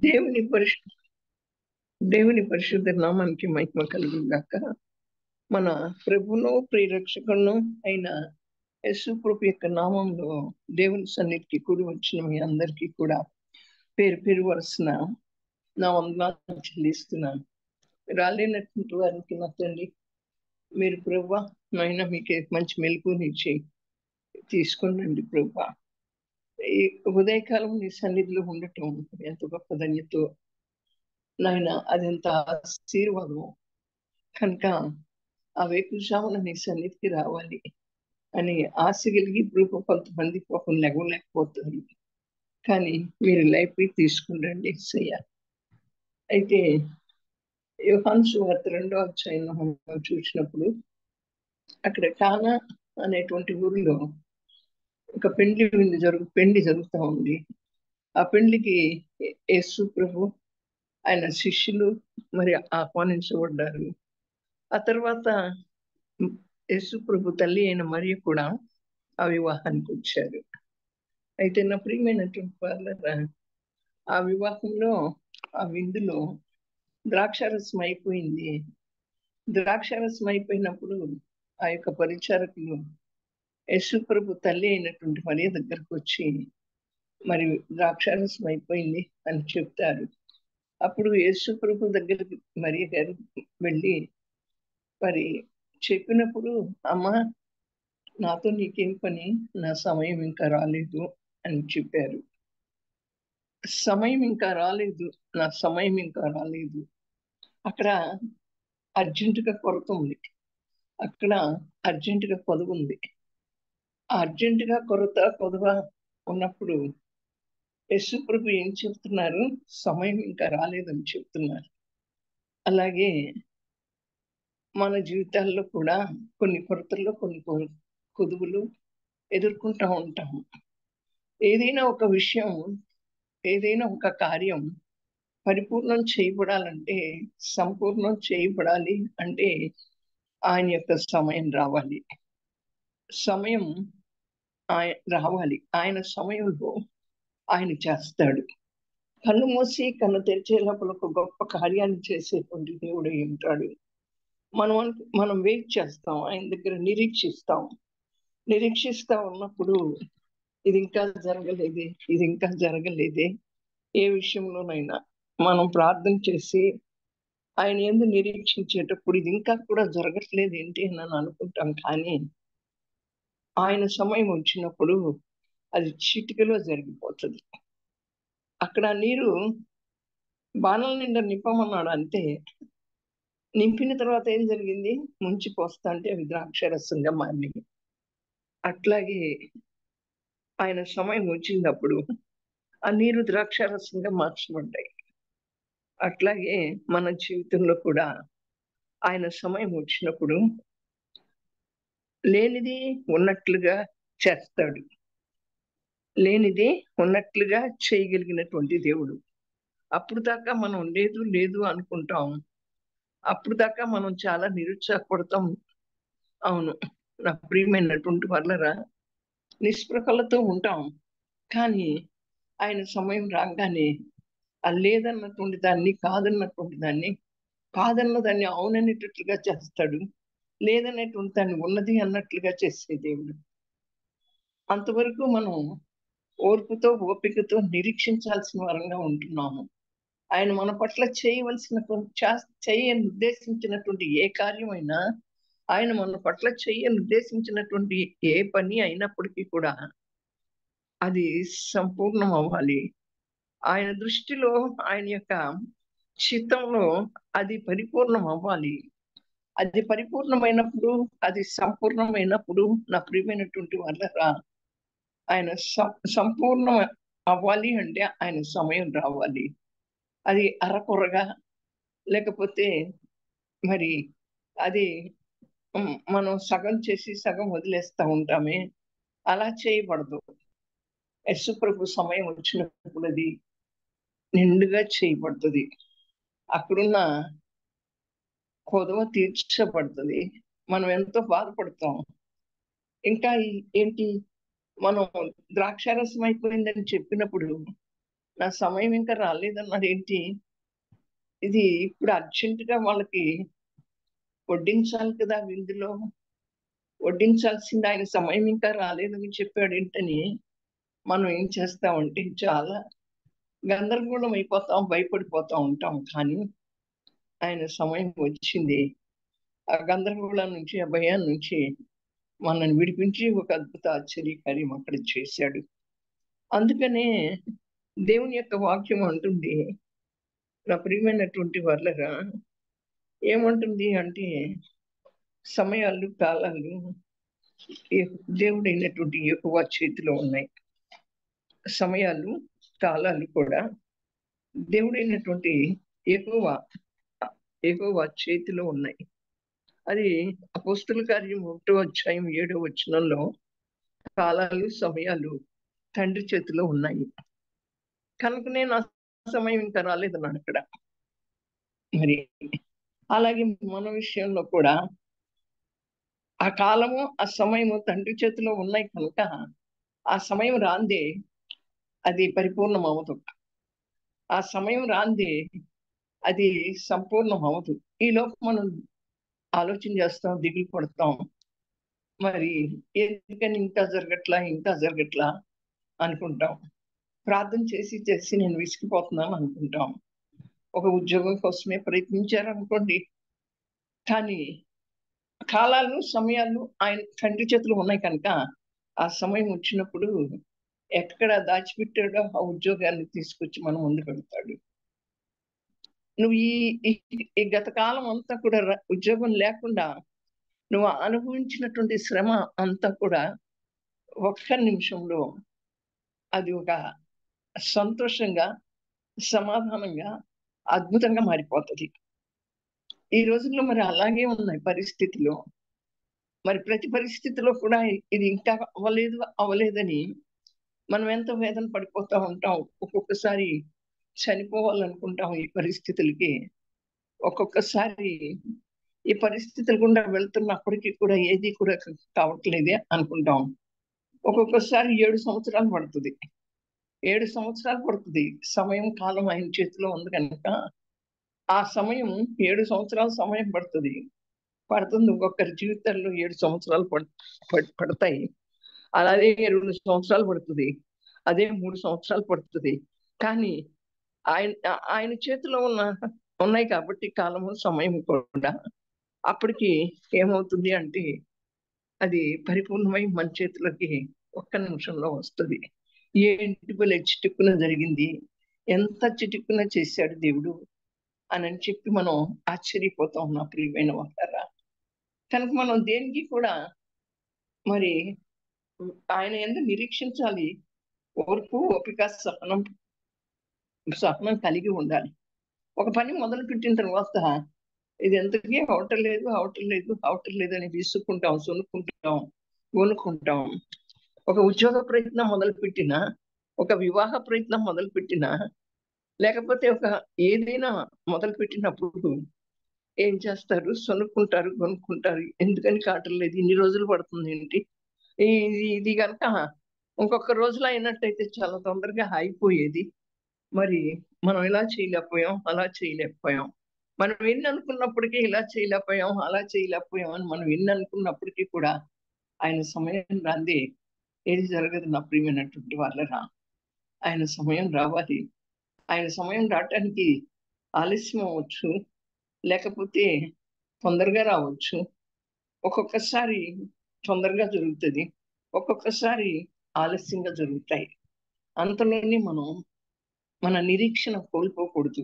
దేవుని పరిశు దేవుని పరిశుద్ధ నామానికి మహిమ కలుగును గాక. మన ప్రభువును ప్రియరక్షకును అయిన యేసు ప్రభు యొక్క నామంలో దేవుని సన్నిధికి కూడి వచ్చిన మీ అందరికీ కూడా పేరు పేరు వరుసన నా వందనాలు చెల్లిస్తున్నాను. రాలేనటువంటి వారికి నా తండ్రి, మీరు ప్రభువా నాయన మీకే మంచి మెలకునిచ్చి తీసుకునండి ప్రభువా. ఈ ఉదయకాలం నీ సన్నిధిలో ఉండటం ఎంత గొప్ప ధన్యతో నాయన, అదెంత ఆశీర్వాదము. కనుక ఆ వేకుజామున నీ సన్నిధికి రావాలి అని ఆశ కలిగి ఇప్పుడు కొంతమంది పాపం లెగవలేకపోతారు. కానీ మీరు లైఫ్ తీసుకురండి యేసయ్య. అయితే యోహాను సువార్త 2వ అధ్యాయంలో మనం చూసినప్పుడు అక్కడ కానా అనేటువంటి ఊరిలో ఒక పెండ్లి జరుగుతూ ఉంది. ఆ పెండ్లికి యేసు ప్రభు ఆయన శిష్యులు మరి ఆహ్వానించబడ్డారు. ఆ తర్వాత యేసు ప్రభు తల్లి అయిన మరియ కూడా ఆ వివాహానికి వచ్చారు. అయితే నా ప్రియమైనటువంటి వాళ్ళరా, ఆ వివాహంలో ఆ విందులో ద్రాక్షారసం అయిపోయింది. ద్రాక్షారసం అయిపోయినప్పుడు ఆ యొక్క పరిచారకులు యేసు ప్రభు తల్లి అయినటువంటి మరియ దగ్గరకు వచ్చి మరి ద్రాక్షారసం అయిపోయింది అని చెప్తారు. అప్పుడు యేసు ప్రభు దగ్గరికి మరియ గారు వెళ్ళి మరి చెప్పినప్పుడు, అమ్మా నాతో నీకేం పని, నా సమయం ఇంకా రాలేదు అని చెప్పారు. సమయం ఇంకా రాలేదు, నా సమయం ఇంకా రాలేదు. అక్కడ అర్జెంటుగా కొరత ఉంది, అక్కడ అర్జెంటుగా కొదువు ఉంది. ఆ అర్జెంటుగా కొదువ ఉన్నప్పుడు యేసు ప్రభు ఏం చెప్తున్నారు, సమయం ఇంకా రాలేదని చెప్తున్నారు. అలాగే మన జీవితాల్లో కూడా కొన్ని కొరతల్లో కొన్ని కొదువులు ఎదుర్కొంటూ ఉంటాము. ఏదైనా ఒక విషయం, ఏదైనా ఒక కార్యం పరిపూర్ణం చేయబడాలంటే, సంపూర్ణం చేయబడాలి అంటే ఆయన యొక్క సమయం రావాలి. సమయం రావాలి. ఆయన సమయంలో ఆయన చేస్తాడు. కన్ను మూసి కన్ను తెరిచే లోపల ఒక గొప్ప కార్యాన్ని చేసేటువంటి దేవుడు ఉంటాడు. మనం వెయిట్ చేస్తాం, ఆయన దగ్గర నిరీక్షిస్తా ఉన్నప్పుడు ఇది ఇంకా జరగలేదే. ఏ విషయంలోనైనా మనం ప్రార్థన చేసి ఆయన యందు నిరీక్షించేటప్పుడు ఇది ఇంకా కూడా జరగట్లేదు ఏంటి అని అనుకుంటాం. కానీ ఆయన సమయం వచ్చినప్పుడు అది చిటికలో జరిగిపోతుంది. అక్కడ నీరు బాణల నిండా నింపమన్నాడు అంతే. నింపిన తర్వాత ఏం జరిగింది, ముంచిపోస్తా అంటే అవి ద్రాక్షరసంగా మారినాయి. అట్లాగే ఆయన సమయం వచ్చినప్పుడు ఆ నీరు ద్రాక్షరసంగా మార్చబడ్డాయి. అట్లాగే మన జీవితంలో కూడా ఆయన సమయం వచ్చినప్పుడు లేనిది ఉన్నట్లుగా చేస్తాడు. లేనిది ఉన్నట్లుగా చేయగలిగినటువంటి దేవుడు. అప్పుడు దాకా మనం లేదు అనుకుంటాం. అప్పుడు దాకా మనం చాలా నిరుత్సాహపడతాం. అవును, నా ప్రియమైనటువంటి వాళ్ళరా, నిస్పృహలతో ఉంటాం. కానీ ఆయన సమయం రాగానే ఆ లేదన్నటువంటి దాన్ని కాదన్న దాన్ని అవుననేటట్లుగా చేస్తాడు. లేదనేటువంటి దాన్ని ఉన్నది అన్నట్లుగా చేసే దేవుడు. అంతవరకు మనం ఓర్పుతో ఓపికతో నిరీక్షించాల్సిన వారంగా ఉంటున్నాము. ఆయన మన పట్ల చేయని ఉద్దేశించినటువంటి ఏ కార్యమైనా, ఆయన మన పట్ల చేయని ఉద్దేశించినటువంటి ఏ పని అయినప్పటికీ కూడా అది సంపూర్ణం అవ్వాలి. ఆయన దృష్టిలో, ఆయన యొక్క చిత్తంలో అది పరిపూర్ణం అవ్వాలి. అది పరిపూర్ణమైనప్పుడు, అది సంపూర్ణమైనప్పుడు నా ప్రియమైనటువంటి వాళ్ళరా, ఆయన సంపూర్ణం అవ్వాలి అంటే ఆయన సమయం రావాలి. అది అరకొరగా, లేకపోతే మరి అది మనం సగం చేసి సగం వదిలేస్తూ ఉంటామే, అలా చేయబడదు. యేసు ప్రభు సమయం వచ్చినప్పుడు అది నిండుగా చేయబడుతుంది. అక్కడున్న కొదవ తీర్చబడుతుంది. మనం ఎంతో బాధపడతాం. ఇంకా ఏంటి, మనం ద్రాక్షారసం అయిపోయిందని చెప్పినప్పుడు నా సమయం ఇంకా రాలేదన్నాడు ఏంటి? ఇది ఇప్పుడు అర్జెంటుగా వాళ్ళకి వడ్డించాలి కదా విందులో. వడ్డించాల్సింది ఆయన సమయం ఇంకా రాలేదని చెప్పాడు ఏంటని మనం ఏం చేస్తామంటే చాలా గందరగోళం అయిపోతాం, భయపడిపోతా ఉంటాం. కానీ ఆయన సమయం వచ్చింది. ఆ గందరగోళం నుంచి, ఆ భయం నుంచి మనల్ని విడిపించి ఒక అద్భుత ఆశ్చర్యకార్యం అక్కడ చేశాడు. అందుకనే దేవుని యొక్క వాక్యం అంటుంది, నా ప్రియమైనటువంటి వాళ్ళరా, ఏమంటుంది అంటే సమయాలు, కాలాలు దేవుడైనటువంటి యెహోవా చేతిలో ఉన్నాయి. సమయాలు, కాలాలు కూడా దేవుడైనటువంటి యెహోవా యెహోవా చేతిలో ఉన్నాయి. అది అపోస్తల కార్యం 1వ అధ్యాయం 7వ వచనంలో కాలాలు, సమయాలు తండ్రి చేతిలో ఉన్నాయి. కనుకనే నా సమయం ఇంకా రాలేదన్నాడు అక్కడ. మరి అలాగే మన విషయంలో కూడా ఆ కాలము, ఆ సమయము తండ్రి చేతిలో ఉన్నాయి కనుక ఆ సమయం రాందే అది పరిపూర్ణం అవ్వదు. ఆ సమయం రాందే అది సంపూర్ణం అవ్వదు. ఈలోపు మనం ఆలోచన చేస్తాం, దిగులు పడతాం. మరి ఎందుకని ఇంకా జరగట్లా, ఇంకా జరగట్లా అనుకుంటాం. ప్రార్థన చేసి చేసి నేను విసిగిపోతున్నాను అనుకుంటాం. ఒక ఉద్యోగం కోసమే ప్రయత్నించారనుకోండి. కానీ కాలాలు, సమయాలు ఆయన తండ్రి చేతిలో ఉన్నాయి కనుక ఆ సమయం వచ్చినప్పుడు ఎక్కడ దాచిపెట్టాడో ఆ ఉద్యోగాన్ని తీసుకొచ్చి మన ముందు పెడతాడు. నువ్వు ఈ ఈ ఈ గత కాలం అంతా కూడా ఉద్యోగం లేకుండా నువ్వు అనుభవించినటువంటి శ్రమ అంతా కూడా ఒక్క నిమిషంలో అది ఒక సంతోషంగా, సమాధానంగా, అద్భుతంగా మారిపోతది. ఈ రోజుల్లో మరి అలాగే ఉన్నాయి పరిస్థితులు. మరి ప్రతి పరిస్థితిలో కూడా ఇది ఇంకా అవ్వలేదు, అవ్వలేదని మనం ఎంతో వేదన పడిపోతా ఉంటాం. ఒక్కొక్కసారి చనిపోవాలనుకుంటాం ఈ పరిస్థితులకి. ఒక్కొక్కసారి ఈ పరిస్థితుల గుండా వెళ్తున్నప్పటికీ కూడా ఏది కూడా కావట్లేదే అనుకుంటాం. ఒక్కొక్కసారి 7 సంవత్సరాలు పడుతుంది. 7 సంవత్సరాలు పడుతుంది. సమయం, కాలం ఆయన చేతిలో ఉంది కనుక ఆ సమయం 7 సంవత్సరాల సమయం పడుతుంది. ఒక్కొక్కరి జీవితాల్లో 7 సంవత్సరాలు పడతాయి. అలాగే 2 సంవత్సరాలు పడుతుంది. అదే 3 సంవత్సరాలు పడుతుంది. కానీ ఆయన ఆయన చేతిలో ఉన్నాయి కాబట్టి కాలము, సమయం కూడా అప్పటికి ఏమవుతుంది అంటే అది పరిపూర్ణమై మన చేతిలోకి ఒక్క నిమిషంలో వస్తది. ఏంటి భలే చిటుక్కున జరిగింది. ఎంత చిటుక్కున చేశాడు దేవుడు అని చెప్పి మనం ఆశ్చర్యపోతాం నా ప్రియమైన వాళ్ళారా. కనుక మనం దేనికి కూడా మరి ఆయన యందు నిరీక్షించాలి. ఓర్పు, ఓపిక, సహనం కలిగి ఉండాలి. ఒక పని మొదలుపెట్టిన తర్వాత ఇది ఎంతకీ అవటం లేదు, అవటం లేదు, అవటం లేదు అని విసుక్కుంటాం, సునుక్కుంటాం, గొనుక్కుంటాం. ఒక ఉద్యోగ ప్రయత్నం మొదలుపెట్టినా, ఒక వివాహ ప్రయత్నం మొదలుపెట్టినా, లేకపోతే ఒక ఏదైనా మొదలుపెట్టినప్పుడు ఏం చేస్తారు? సొనుక్కుంటారు, గొనుక్కుంటారు. ఎందుకని కావటం లేదు, ఇన్ని రోజులు పడుతుందేంటి? ఇది ఇది గనక ఇంకొక రోజులో అయినట్టయితే చాలా తొందరగా అయిపోయేది. మరి మనం ఇలా చేయలేకపోయాం, అలా చేయలేకపోయాం. మనం ఎన్ని అనుకున్నప్పటికీ ఇలా చేయలేకపోయాం, అలా చేయలేకపోయాం అని మనం ఎన్ని అనుకున్నప్పటికీ కూడా ఆయన సమయం రాందే ఏది జరగదు నా ప్రియమైనటువంటి వాళ్ళరా. ఆయన సమయం రావాలి. ఆయన సమయం రావటానికి ఆలస్యం అవ్వచ్చు, లేకపోతే తొందరగా రావచ్చు. ఒక్కొక్కసారి తొందరగా జరుగుతది. ఒక్కొక్కసారి ఆలస్యంగా జరుగుతాయి. అంతలోనే మనం మన నిరీక్షణ కోల్పోకూడదు.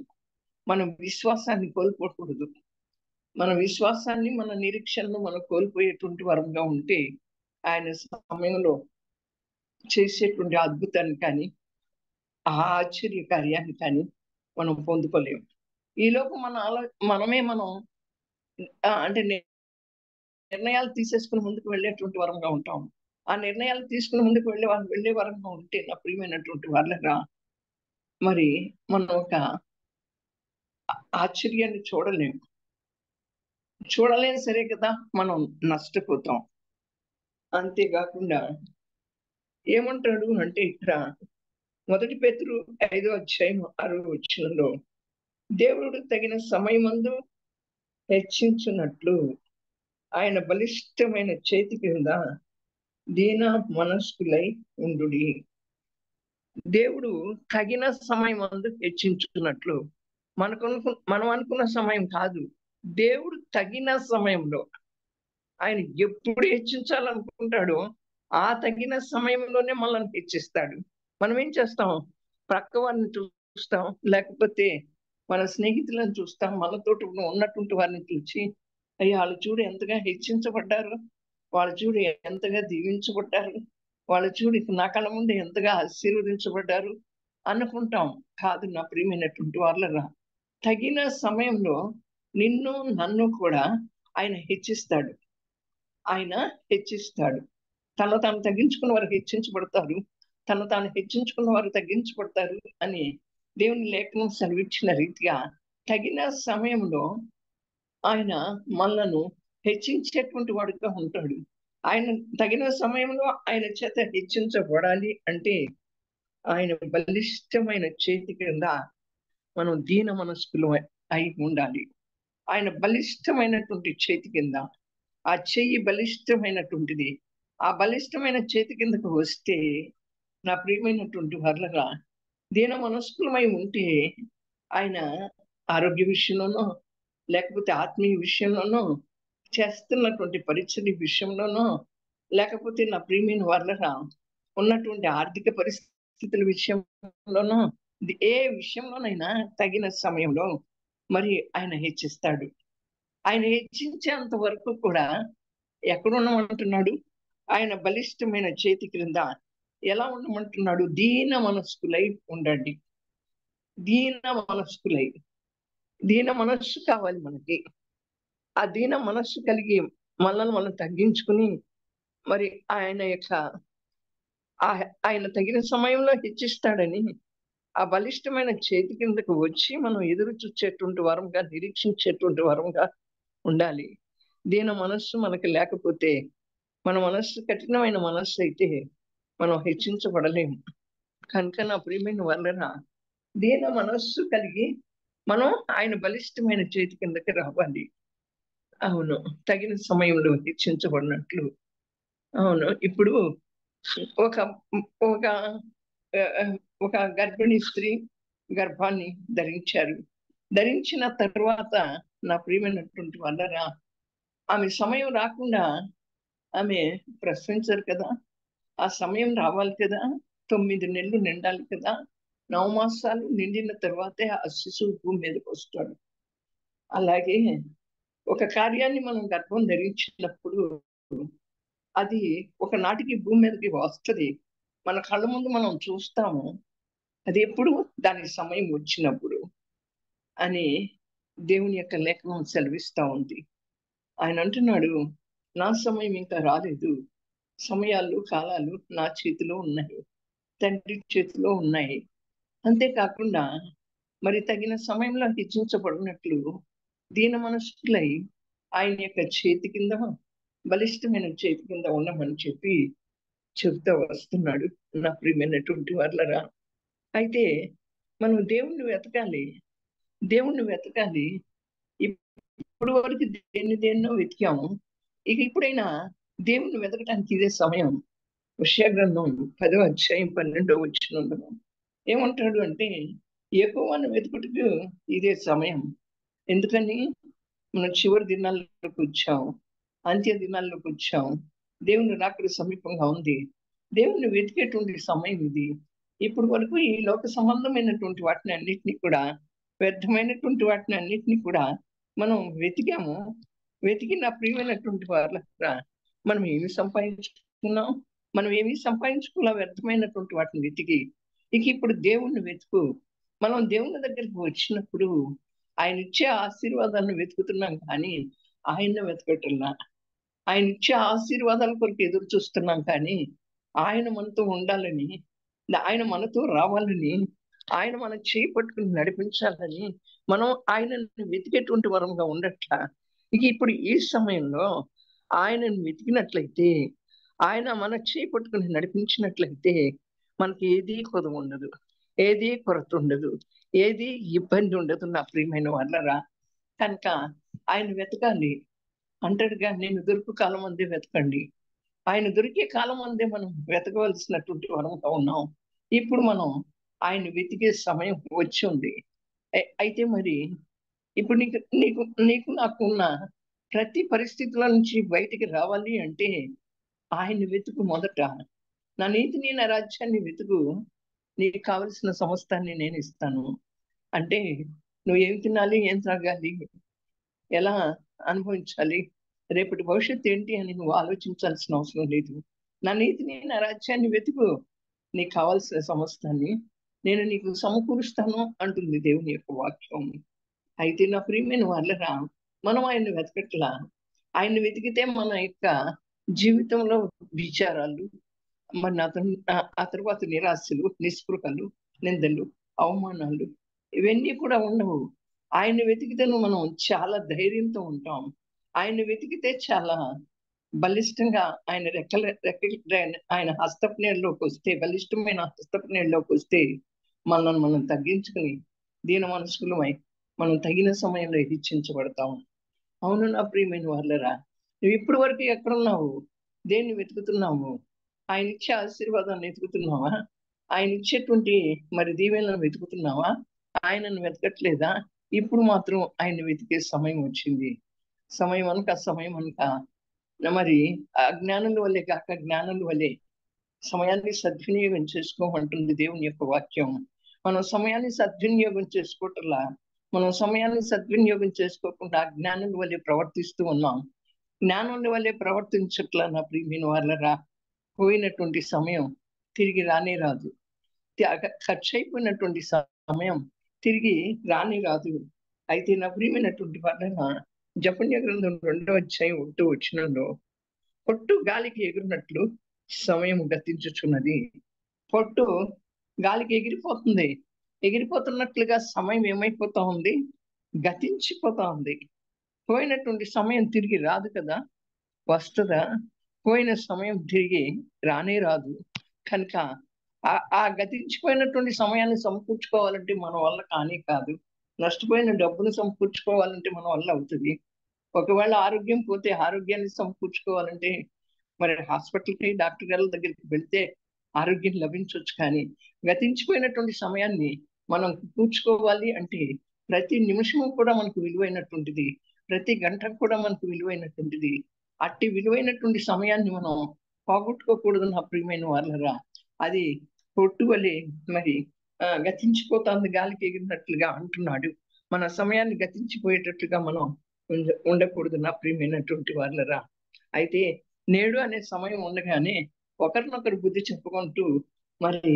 మన విశ్వాసాన్ని కోల్పోకూడదు. మన విశ్వాసాన్ని, మన నిరీక్షణను మనం కోల్పోయేటువంటి వరంగా ఉంటే ఆయన సమయంలో చేసేటువంటి అద్భుతాన్ని కానీ, ఆ ఆశ్చర్య కార్యాన్ని కానీ మనం పొందుకోలేము. ఈలోపు మనం అంటే నిర్ణయాలు తీసేసుకుని ముందుకు వెళ్ళేటువంటి వరంగా ఉంటాం. ఆ నిర్ణయాలు తీసుకుని ముందుకు వెళ్ళే వరంగా ఉంటే నా ప్రియమైనటువంటి వాళ్ళరా, మరి మనం ఒక ఆశ్చర్యాన్ని చూడలేము. చూడలేని సరే కదా మనం నష్టపోతాం. అంతేకాకుండా ఏమంటాడు అంటే ఇక్కడ మొదటి పేతురు 5:6 దేవుడు తగిన సమయమందు హెచ్చించున్నట్లు ఆయన బలిష్టమైన చేతి కింద దీన మనస్కులై ఉండుడి. దేవుడు తగిన సమయమందు హెచ్చించుకున్నట్లు మనం అనుకున్న సమయం కాదు. దేవుడు తగిన సమయంలో ఆయన ఎప్పుడు హెచ్చించాలనుకుంటాడో ఆ తగిన సమయంలోనే మనల్ని హెచ్చిస్తాడు. మనం ఏం చేస్తాం? ప్రక్క వారిని చూస్తాం, లేకపోతే మన స్నేహితులను చూస్తాం, మనతో ఉన్నటువంటి వారిని చూసి అయ్యా వాళ్ళు చూడు ఎంతగా హెచ్చించబడ్డారు, వాళ్ళు చూడు ఎంతగా దీవించబడ్డారు, వాళ్ళు చూడు నా కళ్ళ ముందు ఎంతగా ఆశీర్వదించబడ్డారు అనుకుంటాం. కాదు నా ప్రియమైనటువంటి వాళ్ళరా, తగిన సమయంలో నిన్ను నన్ను కూడా ఆయన హెచ్చిస్తాడు. ఆయన హెచ్చిస్తాడు. తను తాను తగ్గించుకున్న వారు హెచ్చించబడతారు, తను తాను హెచ్చించుకున్న వారు తగ్గించబడతారు అని దేవుని లేఖనం సెలవిచ్చిన రీతిగా తగిన సమయంలో ఆయన మనలను హెచ్చించేటువంటి వాడుగా ఉంటాడు. ఆయన తగిన సమయంలో ఆయన చేత హెచ్చించబడాలి అంటే ఆయన బలిష్టమైన చేతి కింద మనం దీన మనస్కులు అయి ఉండాలి. ఆయన బలిష్టమైనటువంటి చేతి కింద, ఆ చెయ్యి బలిష్టమైనటువంటిది. ఆ బలిష్టమైన చేతి కిందకు వస్తే నా ప్రియమైనటువంటి వర్లగా దీన మనస్కులమై ఉంటే ఆయన ఆరోగ్య విషయంలోనో, లేకపోతే ఆత్మీయ విషయంలోనో, చేస్తున్నటువంటి పరిచర్య విషయంలోనో, లేకపోతే నా ప్రియమైన వర్లగా ఉన్నటువంటి ఆర్థిక పరిస్థితుల విషయంలోనో, ఏ విషయంలోనైనా తగిన సమయంలో మరి ఆయన హెచ్చిస్తాడు. ఆయన హెచ్చించేంత వరకు కూడా ఎక్కడ ఉండమంటున్నాడు? ఆయన బలిష్టమైన చేతి క్రింద ఎలా ఉండమంటున్నాడు? దీన మనస్కులై ఉండండి. దీన మనస్కులై, దీన మనస్సు కావాలి మనకి. ఆ దీన మనస్సు కలిగి మనల్ని మనం తగ్గించుకుని మరి ఆయన యొక్క ఆయన తగిన సమయంలో హెచ్చిస్తాడని ఆ బలిష్టమైన చేతి కిందకు వచ్చి మనం ఎదురు చూచేటువంటి వరంగా, నిరీక్షించేటువంటి వరంగా ఉండాలి. దీన మనస్సు మనకి లేకపోతే, మన మనస్సు కఠినమైన మనస్సు అయితే మనం హెచ్చించబడలేము. కనుక నా ప్రియమైన వాళ్ళరా, దీన మనస్సు కలిగి మనం ఆయన బలిష్టమైన చేతి కిందకి రావాలి. అవును, తగిన సమయంలో హెచ్చించబడినట్లు. అవును, ఇప్పుడు ఒక ఒక ఒక గర్భిణీ స్త్రీ గర్భాన్ని ధరించారు. ధరించిన తర్వాత నా ప్రియమైనటువంటి వాళ్ళరా, ఆమె సమయం రాకుండా ఆమె ప్రసవించరు కదా. ఆ సమయం రావాలి కదా. 9 నెలలు నిండాలి కదా. 9 మాసాలు నిండిన తర్వాతే ఆ శిశువు భూమి మీదకి వస్తాడు. అలాగే ఒక కార్యాన్ని మనం గర్భం ధరించినప్పుడు అది ఒకనాటికి భూమి మీదకి వస్తుంది. మన కళ్ళ ముందు మనం చూస్తాము. అది ఎప్పుడు? దాని సమయం వచ్చినప్పుడు అని దేవుని యొక్క లేఖనం సెలవిస్తా ఉంది. ఆయన అంటున్నాడు, నా సమయం ఇంకా రాలేదు, సమయాలు కాలాలు నా చేతిలో ఉన్నాయి, తండ్రి చేతిలో ఉన్నాయి. అంతేకాకుండా మరి తగిన సమయంలో హెచ్చించబడినట్లు దీన మనస్కులై ఆయన యొక్క చేతి కింద, బలిష్టమైన చేతి కింద ఉండమని చెప్పి చెబుతూ వస్తున్నాడు నా ప్రియమైనటువంటి వాళ్ళరా. అయితే మనం దేవుణ్ణి వెతకాలి. దేవుణ్ణి వెతకాలి. ఇప్పుడు వరకు దేన్నో వెతికాము. ఇక ఇప్పుడైనా దేవుణ్ణి వెతకటానికి ఇదే సమయం. యెషయా గ్రంథం 10:12 ఏమంటాడు అంటే, యెహోవాను వెతుకుటకు ఇదే సమయం. ఎందుకని? మనం చివరి దినాల్లోకి వచ్చాం, అంత్య దినాల్లోకి వచ్చాం. దేవుని రాకడ సమీపంగా ఉంది. దేవుణ్ణి వెతికేటువంటి సమయం ఇది. ఇప్పుడు వరకు ఈ లోక సంబంధమైనటువంటి వాటిని అన్నిటినీ కూడా, వ్యర్థమైనటువంటి వాటిని అన్నిటినీ కూడా మనం వెతికాము. వెతికి నా ప్రియమైనటువంటి వాళ్ళ మనం ఏమి సంపాదించుకున్నాం? మనం ఏమి సంపాదించుకున్నా వ్యర్థమైనటువంటి వాటిని వెతికి. ఇక ఇప్పుడు దేవుణ్ణి వెతుకు. మనం దేవుని దగ్గరికి వచ్చినప్పుడు ఆయన ఇచ్చే ఆశీర్వాదాలను వెతుకుతున్నాం కానీ ఆయన్ని వెతకటల్లా. ఆయన ఇచ్చే ఆశీర్వాదాల కొరకు ఎదురు చూస్తున్నాం కానీ ఆయన మనతో ఉండాలని, ఆయన మనతో రావాలని, ఆయన మన చేయి పట్టుకుని నడిపించాలని మనం ఆయనను వెతికేటువంటి వరంగా ఉండట్లా. ఇక ఇప్పుడు ఈ సమయంలో ఆయనను వెతికినట్లయితే, ఆయన మన చేయి పట్టుకుని నడిపించినట్లయితే మనకి ఏది కొదవ ఉండదు, ఏది కొరత ఉండదు, ఏది ఇబ్బంది ఉండదు నా ప్రియమైన వాళ్ళరా. కనుక ఆయన వెతకాలి అంటాడుగా, నేను దొరుకు కాలం అందే వెతకండి. ఆయన దొరికే కాలం అందే మనం వెతకవలసినటువంటి వరంగా ఉన్నాం. ఇప్పుడు మనం ఆయన వెతికే సమయం వచ్చి ఉంది. అయితే మరి ఇప్పుడు నీకు నీకు నీకు నాకున్న ప్రతి పరిస్థితుల నుంచి బయటికి రావాలి అంటే ఆయన వెతుకు మొదట. నా నీతిని నా రాజ్యాన్ని వెతుకు, నీకు కావలసిన సమస్తాన్ని నేను ఇస్తాను. అంటే నువ్వు ఏం తినాలి, ఏం త్రాగాలి, ఎలా అనుభవించాలి, రేపటి భవిష్యత్తు ఏంటి అని నువ్వు ఆలోచించాల్సిన అవసరం లేదు. నా నీతిని నా రాజ్యాన్ని వెతుకు, నీకు కావాల్సిన సమస్తాన్ని నేను నీకు సమకూరుస్తాను అంటుంది దేవుని యొక్క వాక్యం. అయితే నా ప్రియమైన వాళ్ళరా, మనం ఆయన్ని వెతకట్లా. ఆయన్ని వెతికితే మన యొక్క జీవితంలో విచారాలు, మరి ఆ తర్వాత నిరాశలు, నిస్పృహలు, నిందలు, అవమానాలు ఇవన్నీ కూడా ఉండవు. ఆయన వెతికితే మనం చాలా ధైర్యంతో ఉంటాం. ఆయన వెతికితే చాలా బలిష్టంగా ఆయన ఆయన హస్తపు నీళ్ళలోకి వస్తే, బలిష్టమైన హస్తపు నీళ్ళలోకి వస్తే మనల్ని మనం తగ్గించుకుని దీన మనస్కులమై మనం తగిన సమయంలో హెచ్చించబడతాం. అవును నా ప్రియమైన వాళ్ళరా, నువ్వు ఇప్పటి వరకు ఎక్కడున్నావు? దేన్ని వెతుకుతున్నావు? ఆయన ఇచ్చే ఆశీర్వాదాన్ని వెతుకుతున్నావా? ఆయన ఇచ్చేటువంటి మరి దీవెనలను వెతుకుతున్నావా? ఆయనను వెతకట్లేదా? ఇప్పుడు మాత్రం ఆయన వెతికే సమయం వచ్చింది. సమయం అనక మరి అజ్ఞానుల వల్లే కాక జ్ఞానుల వల్లే సమయాన్ని సద్వినియోగం చేసుకోమంటుంది దేవుని యొక్క వాక్యం. మనం సమయాన్ని సద్వినియోగం చేసుకోవట్లా. మనం సమయాన్ని సద్వినియోగం చేసుకోకుండా అజ్ఞానుల వల్లే ప్రవర్తిస్తూ ఉన్నాం. జ్ఞానుల వల్లే ప్రవర్తించట్లా నా ప్రియమైన వాళ్ళరా. పోయినటువంటి సమయం తిరిగి రానే రాదు. ఖర్చు అయిపోయినటువంటి సమయం తిరిగి రాని రాదు. అయితే నా ప్రియమైనటువంటి వాళ్ళ జపన్య గ్రంథం 2:1 పొట్టు గాలికి ఎగిరినట్లు సమయం గతించుచున్నది. పొట్టు గాలికి ఎగిరిపోతుంది. ఎగిరిపోతున్నట్లుగా సమయం ఏమైపోతా ఉంది? గతించిపోతా ఉంది. పోయినటువంటి సమయం తిరిగి రాదు కదా, వస్తుందా? పోయిన సమయం తిరిగి రానే రాదు. కనుక ఆ గతించిపోయినటువంటి సమయాన్ని సమకూర్చుకోవాలంటే మన వల్ల కానీ కాదు. నష్టపోయిన డబ్బును సమకూర్చుకోవాలంటే మన వల్ల అవుతుంది. ఒకవేళ ఆరోగ్యం పోతే ఆరోగ్యాన్ని సమకూర్చుకోవాలంటే మరి హాస్పిటల్కి, డాక్టర్ గారి దగ్గరికి వెళ్తే ఆరోగ్యం లభించవచ్చు. కానీ గతించిపోయినటువంటి సమయాన్ని మనం కూర్చుకోవాలి అంటే ప్రతి నిమిషము కూడా మనకు విలువైనటువంటిది, ప్రతి గంట కూడా మనకు విలువైనటువంటిది. అట్టి విలువైనటువంటి సమయాన్ని మనం పోగొట్టుకోకూడదు నా ప్రియమైన వాళ్ళరా. అది పొట్టు వలె మరి గతించిపోతుంది గాలికి ఎగిరినట్లుగా అంటున్నాడు. మన సమయాన్ని గతించిపోయేటట్లుగా మనం ఉండకూడదు నా ప్రియమైనటువంటి వాళ్ళరా. అయితే నేడు అనే సమయం ఉండగానే ఒకరినొకరు బుద్ధి చెప్పుకుంటూ మరి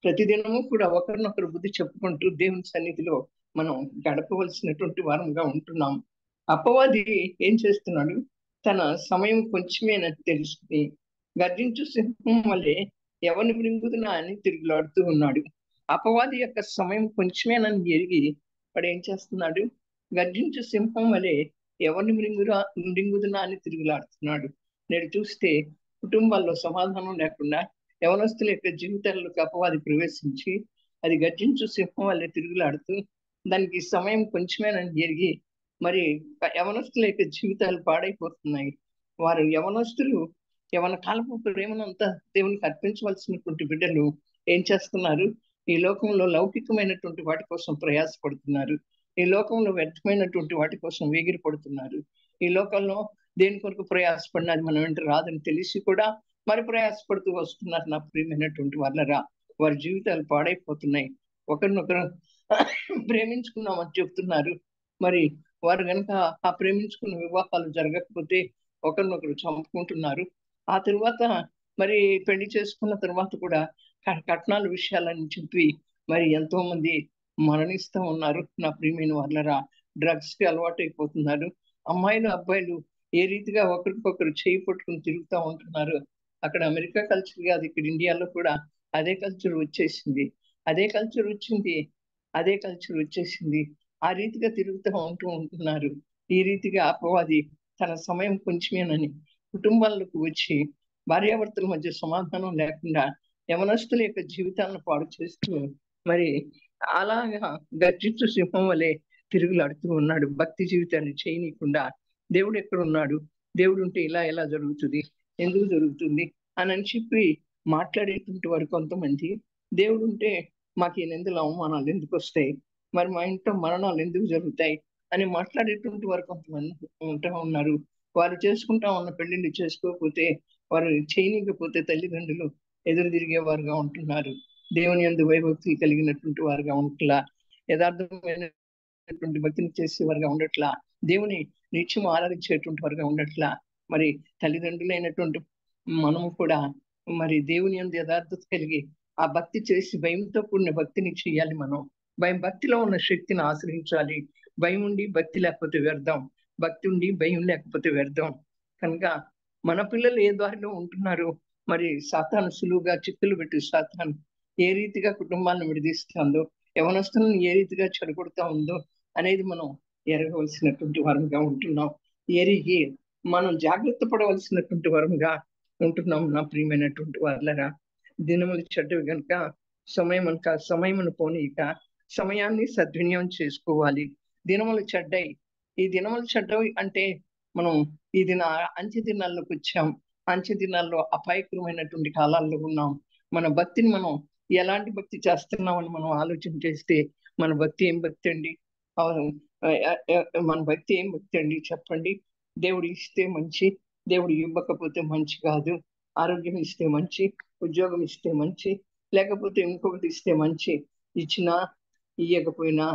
ప్రతిదినము కూడా ఒకరినొకరు బుద్ధి చెప్పుకుంటూ దేవుని సన్నిధిలో మనం గడపవలసినటువంటి వారంగా ఉంటున్నాం. అపవాది ఏం చేస్తున్నాడు? తన సమయం కొంచెమేనని తెలుసుకుని గర్జించు సింహం వల్లే ఎవరిని మృంగుదునా అని తిరుగులాడుతూ ఉన్నాడు. అపవాది యొక్క సమయం కొంచెమేనని ఎరిగి వాడు ఏం చేస్తున్నాడు? గర్జించు సింహం వలె ఎవరిని మృంగుదునా అని తిరుగులాడుతున్నాడు. నేడు చూస్తే కుటుంబాల్లో సమాధానం లేకుండా యవనస్తుల యొక్క జీవితాల్లోకి అపవాది ప్రవేశించి అది గర్జించు సింహం వల్లే తిరుగులాడుతూ దానికి సమయం కొంచెమేనని ఎరిగి మరి యవనస్తుల యొక్క జీవితాలు పాడైపోతున్నాయి. వారు యవన కాలపు ప్రేమనంతా దేవునికి అర్పించవలసినటువంటి బిడ్డలు ఏం చేస్తున్నారు? ఈ లోకంలో లౌకికమైనటువంటి వాటి కోసం ప్రయాసపడుతున్నారు. ఈ లోకంలో వ్యర్థమైనటువంటి వాటి కోసం వేగిరి పడుతున్నారు. ఈ లోకంలో దేని కొరకు ప్రయాసపడినది మనం వెంట రాదని తెలిసి కూడా మరి ప్రయాసపడుతూ వస్తున్నారు నా ప్రియమైనటువంటి వాళ్ళరా. వారి జీవితాలు పాడైపోతున్నాయి. ఒకరినొకరు ప్రేమించుకున్నామని చెప్తున్నారు. మరి వారు కనుక ఆ ప్రేమించుకున్న వివాహాలు జరగకపోతే ఒకరినొకరు చంపుకుంటున్నారు. ఆ తర్వాత మరి పెళ్లి చేసుకున్న తర్వాత కూడా కట్నాల విషయాలని చెప్పి మరి ఎంతో మంది మరణిస్తూ ఉన్నారు నా ప్రియమైన వాళ్ళరా. డ్రగ్స్ కి అలవాటు అయిపోతున్నారు. అమ్మాయిలు అబ్బాయిలు ఏ రీతిగా ఒకరికొకరు చేయి పట్టుకుని తిరుగుతూ ఉంటున్నారు. అక్కడ అమెరికా కల్చర్ కాదు, ఇక్కడ ఇండియాలో కూడా అదే కల్చర్ వచ్చేసింది. అదే కల్చర్ వచ్చేసింది. ఆ రీతిగా తిరుగుతూ ఉంటున్నారు. ఈ రీతిగా అపవాది తన సమయం కొంచెమేనని కుటుంబాలకు వచ్చి భార్యాభర్తల మధ్య సమాధానం లేకుండా యవనస్తుల యొక్క జీవితాలను పాడు చేస్తూ మరి అలాగా గర్జించు సింహం వలె తిరుగులాడుతూ ఉన్నాడు. భక్తి జీవితాన్ని చేయనీయకుండా దేవుడు ఎక్కడ ఉన్నాడు, దేవుడు ఉంటే ఇలా ఎలా జరుగుతుంది, ఎందుకు జరుగుతుంది అని చెప్పి మాట్లాడేటువంటి వారు కొంతమంది, దేవుడు ఉంటే మాకు ఈ నిందలు అవమానాలు ఎందుకు వస్తాయి, మరి మా ఇంట్లో మరణాలు ఎందుకు జరుగుతాయి అని మాట్లాడేటువంటి వారు కొంతమంది ఉంటూ ఉన్నారు. వారు చేసుకుంటా ఉన్న పెళ్లిళ్ళు చేసుకోకపోతే, వారు చేయనీయకపోతే తల్లిదండ్రులు ఎదురు తిరిగేవారుగా ఉంటున్నారు. దేవుని యందు భయభక్తి కలిగినటువంటి వారుగా ఉంటలా, యథార్థమైనటువంటి భక్తిని చేసేవారుగా ఉండట్లా, దేవుని నిత్యం ఆరాధించేటువంటి వారుగా ఉండట్లా. మరి తల్లిదండ్రులైనటువంటి మనము కూడా మరి దేవుని యందు యథార్థత కలిగి ఆ భక్తి చేసి భయంతో కూడిన భక్తిని చేయాలి. మనం భక్తిలో ఉన్న శక్తిని ఆశ్రయించాలి. భయం ఉండి భక్తి లేకపోతే వ్యర్థం, భక్తి ఉండి భయం లేకపోతే వ్యర్థం. కనుక మన పిల్లలు ఏ దారిలో ఉంటున్నారు, మరి సాతాను సులువుగా చిక్కులు పెట్టి సాతాను ఏ రీతిగా కుటుంబాలను విడదీస్తుందో, యవనస్తులను ఏ రీతిగా చెడగొడతా ఉందో అనేది మనం ఎరగవలసినటువంటి వరంగా ఉంటున్నాం. ఎరిగి మనం జాగ్రత్త పడవలసినటువంటి వరంగా ఉంటున్నాం. నా ప్రియమైనటువంటి వాళ్ళరా, దినములు చెడ్డవి కనుక సమయమును పోనీక సమయాన్ని సద్వినియోగం చేసుకోవాలి. దినములు చెడ్డయి, ఈ దినములు చెడ్డవి అంటే మనం ఈ అంత్య దినాల్లోకి వచ్చాం. అంత్య దినాల్లో అపాయకరమైనటువంటి కాలాల్లో ఉన్నాం. మన భక్తిని మనం ఎలాంటి భక్తి చేస్తున్నామని మనం ఆలోచన చేస్తే, మన భక్తి ఏం భక్తి అండి? మన భక్తి ఏం భక్తి అండి చెప్పండి? దేవుడు ఇస్తే మంచి, దేవుడు ఇవ్వకపోతే మంచి కాదు. ఆరోగ్యం ఇస్తే మంచి, ఉద్యోగం ఇస్తే మంచి, లేకపోతే ఇంకొకటి ఇస్తే మంచి. ఇచ్చినా ఇయ్యకపోయినా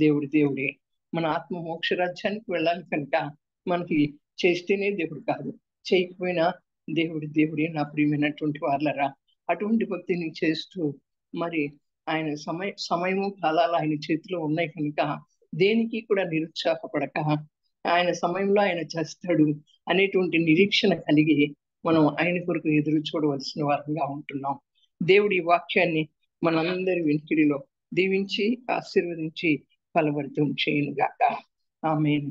దేవుడే. మన ఆత్మ మోక్ష రాజ్యానికి వెళ్ళాలి కనుక మనకి చేస్తేనే దేవుడు కాదు, చేయకపోయినా దేవుడే. నా ప్రియమైనటువంటి వాళ్ళరా, అటువంటి భక్తిని చేస్తూ మరి ఆయన సమయము కాలాలు ఆయన చేతిలో ఉన్నాయి కనుక దేనికి కూడా నిరుత్సాహపడక ఆయన సమయంలో ఆయన చేస్తాడు అనేటువంటి నిరీక్షణ కలిగి మనం ఆయన కొరకు ఎదురు చూడవలసిన వారంగా ఉంటున్నాం. దేవుడి వాక్యాన్ని మనందరి వెనుకిడిలో దీవించి ఆశీర్వదించి ఫలవర్తం చేయనుగాక. ఆమేన్.